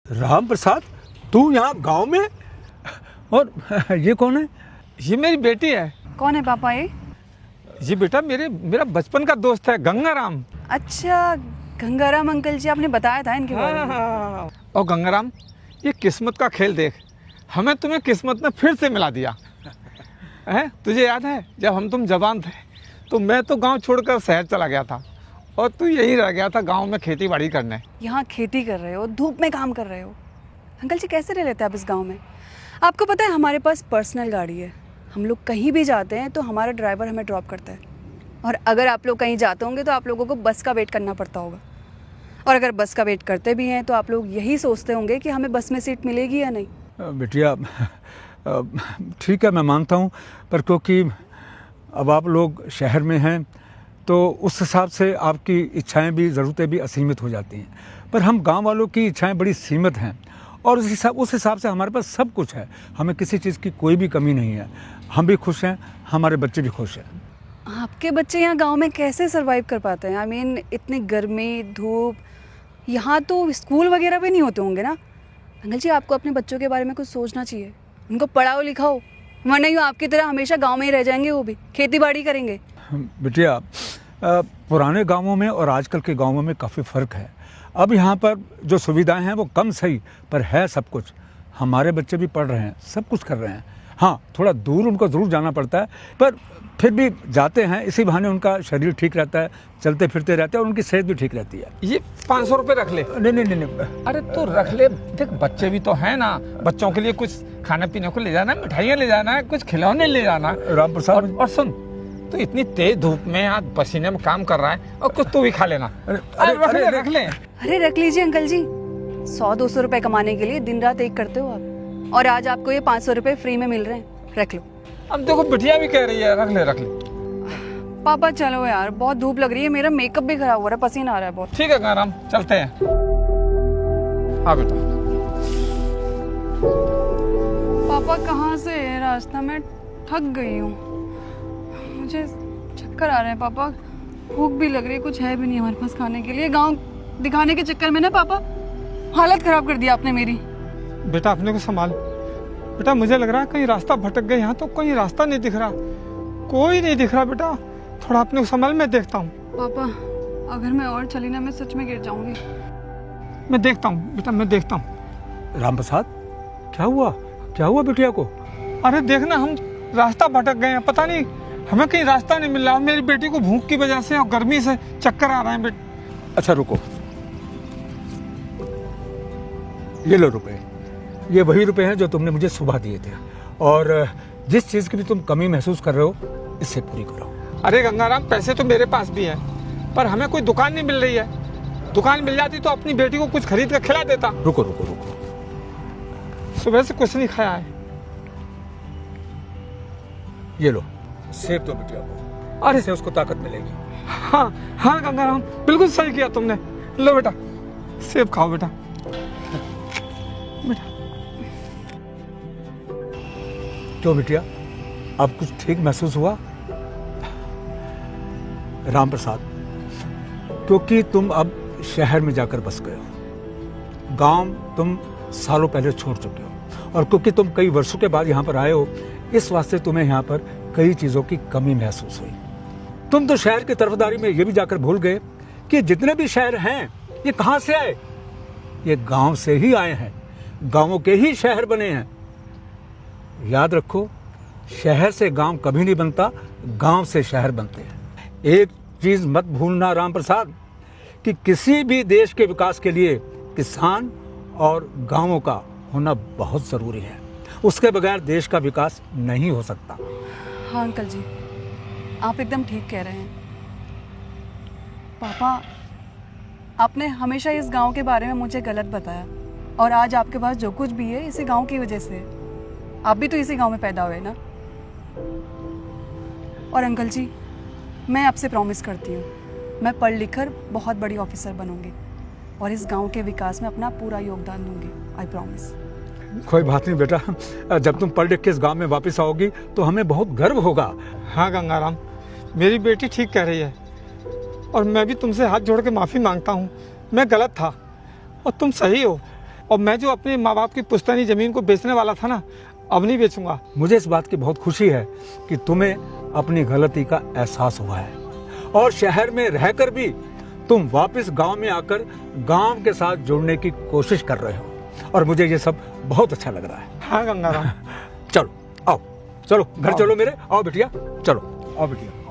राम प्रसाद, तू यहाँ गांव में? और ये कौन है? ये मेरी बेटी है। कौन है पापा ये? ये बेटा मेरा बचपन का दोस्त है, गंगाराम। अच्छा, गंगाराम अंकल जी, आपने बताया था इनके बारे में। हाँ। और गंगाराम, ये किस्मत का खेल देख, हमें तुम्हें किस्मत ने फिर से मिला दिया है। तुझे याद है जब हम तुम जवान थे तो मैं तो गांव छोड़कर शहर चला गया था और तू यहीं रह गया था गांव में खेती बाड़ी करने। यहाँ खेती कर रहे हो, धूप में काम कर रहे हो। अंकल जी कैसे रह लेते हैं आप इस गांव में? आपको पता है हमारे पास पर्सनल गाड़ी है, हम लोग कहीं भी जाते हैं तो हमारा ड्राइवर हमें ड्रॉप करता है। और अगर आप लोग कहीं जाते होंगे तो आप लोगों को बस का वेट करना पड़ता होगा। और अगर बस का वेट करते भी हैं तो आप लोग यही सोचते होंगे कि हमें बस में सीट मिलेगी या नहीं। बिटिया, ठीक है, मैं मानता हूँ, पर क्योंकि अब आप लोग शहर में हैं तो उस हिसाब से आपकी इच्छाएं भी, ज़रूरतें भी असीमित हो जाती हैं। पर हम गांव वालों की इच्छाएं बड़ी सीमित हैं और उस हिसाब से हमारे पास सब कुछ है। हमें किसी चीज़ की कोई भी कमी नहीं है। हम भी खुश हैं, हमारे बच्चे भी खुश हैं। आपके बच्चे यहाँ गांव में कैसे सरवाइव कर पाते हैं? आई मीन इतनी गर्मी, धूप, यहाँ तो स्कूल वगैरह भी नहीं होते होंगे ना? अंकल जी, आपको अपने बच्चों के बारे में कुछ सोचना चाहिए। उनको पढ़ाओ लिखाओ, वरना यूँ आपकी तरह हमेशा गांव में ही रह जाएंगे, वो भी खेती बाड़ी करेंगे। बिटिया, पुराने गांवों में और आजकल के गांवों में काफ़ी फ़र्क है। अब यहाँ पर जो सुविधाएं हैं वो कम सही, पर है सब कुछ। हमारे बच्चे भी पढ़ रहे हैं, सब कुछ कर रहे हैं। हाँ, थोड़ा दूर उनको ज़रूर जाना पड़ता है, पर फिर भी जाते हैं। इसी बहाने उनका शरीर ठीक रहता है, चलते फिरते रहते हैं और उनकी सेहत भी ठीक रहती है। ये 500 रुपये रख ले। नहीं। अरे तो रख ले, देख बच्चे भी तो हैं ना, बच्चों के लिए कुछ खाने पीने को ले जाना है, मिठाइयाँ ले जाना है, कुछ खिलौने ले जाना है। राम प्रसाद, और सुन, तो इतनी तेज धूप में आज पसीने में काम कर रहा है और कुछ तू भी खा लेना। अरे रख ले। अरे रख लीजिए अंकल जी, 100-200 रुपए कमाने के लिए दिन रात एक करते हो आप, और आज आपको ये 500 रुपए फ्री में मिल रहे हैं। रख लो। अब देखो बिटिया भी कह रही है, रख ले। पापा चलो यार, बहुत धूप लग रही है, मेरा मेकअप भी खराब हो रहा है, पसीना आ रहा है बहुत। ठीक है गंगाराम, चलते हैं। हाँ बेटा। पापा कहाँ से है रास्ता? मैं थक गई हूँ, मुझे चक्कर आ रहे हैं पापा, भूख भी लग रही है, कुछ है भी नहीं हमारे पास खाने के लिए। गांव दिखाने के चक्कर में ना पापा हालत खराब कर दिया आपने मेरी। बेटा अपने को संभाल बेटा, मुझे लग रहा है कहीं रास्ता भटक गए। यहाँ तो कोई रास्ता नहीं दिख रहा, कोई नहीं दिख रहा बेटा, थोड़ा अपने को संभाल, मैं देखता हूँ। पापा अगर मैं और चली ना, मैं सच में गिर जाऊंगी। मैं देखता हूँ बेटा, मैं देखता हूँ। राम प्रसाद, क्या हुआ बिटिया को? अरे देखना, हम रास्ता भटक गए हैं, पता नहीं हमें कहीं रास्ता नहीं मिल रहा। मेरी बेटी को भूख की वजह से और गर्मी से चक्कर आ रहे हैं बेटा। अच्छा रुको, ये लो रुपए। ये वही रुपए हैं जो तुमने मुझे सुबह दिए थे, और जिस चीज़ की भी तुम कमी महसूस कर रहे हो, इससे पूरी करो। अरे गंगाराम, पैसे तो मेरे पास भी हैं, पर हमें कोई दुकान नहीं मिल रही है। दुकान मिल जाती तो अपनी बेटी को कुछ खरीद कर खिला देता। रुको, सुबह से कुछ नहीं खाया है। ये लो, सेब दो बिटिया को, अरे इससे उसको ताकत मिलेगी। हाँ गंगाराम, बिल्कुल सही किया तुमने। लो बेटा, सेब खाओ बेटा। क्यों बिटिया, अब कुछ ठीक महसूस हुआ? राम प्रसाद, क्योंकि तुम अब शहर में जाकर बस गए हो, गांव तुम सालों पहले छोड़ चुके हो, और क्योंकि तुम कई वर्षों के बाद यहाँ पर आए हो, इस वास्ते तुम्हें यहाँ पर कई चीज़ों की कमी महसूस हुई। तुम तो शहर की तरफदारी में ये भी जाकर भूल गए कि जितने भी शहर हैं ये कहाँ से आए? ये गांव से ही आए हैं, गांवों के ही शहर बने हैं। याद रखो, शहर से गांव कभी नहीं बनता, गांव से शहर बनते हैं। एक चीज़ मत भूलना राम प्रसाद, कि किसी भी देश के विकास के लिए किसान और गांवों का होना बहुत ज़रूरी है। उसके बगैर देश का विकास नहीं हो सकता। हाँ अंकल जी, आप एकदम ठीक कह रहे हैं। पापा, आपने हमेशा इस गांव के बारे में मुझे गलत बताया, और आज आपके पास जो कुछ भी है इसी गांव की वजह से है। आप भी तो इसी गांव में पैदा हुए ना। और अंकल जी, मैं आपसे प्रॉमिस करती हूँ, मैं पढ़ लिख कर बहुत बड़ी ऑफिसर बनूंगी और इस गांव के विकास में अपना पूरा योगदान दूंगी। I promise. कोई बात नहीं बेटा, जब तुम पढ़ लिख के इस गांव में वापस आओगी तो हमें बहुत गर्व होगा। हाँ गंगाराम, मेरी बेटी ठीक कह रही है, और मैं भी तुमसे हाथ जोड़ के माफ़ी मांगता हूँ। मैं गलत था और तुम सही हो। और मैं जो अपने माँ बाप की पुश्तैनी ज़मीन को बेचने वाला था ना, अब नहीं बेचूंगा। मुझे इस बात की बहुत खुशी है कि तुम्हें अपनी गलती का एहसास हुआ है और शहर में रहकर भी तुम वापस गांव में आकर गांव के साथ जुड़ने की कोशिश कर रहे हो और मुझे ये सब बहुत अच्छा लग रहा है। हाँ गंगाराम। चलो आओ, चलो घर चलो मेरे, आओ बिटिया, चलो आओ बिटिया।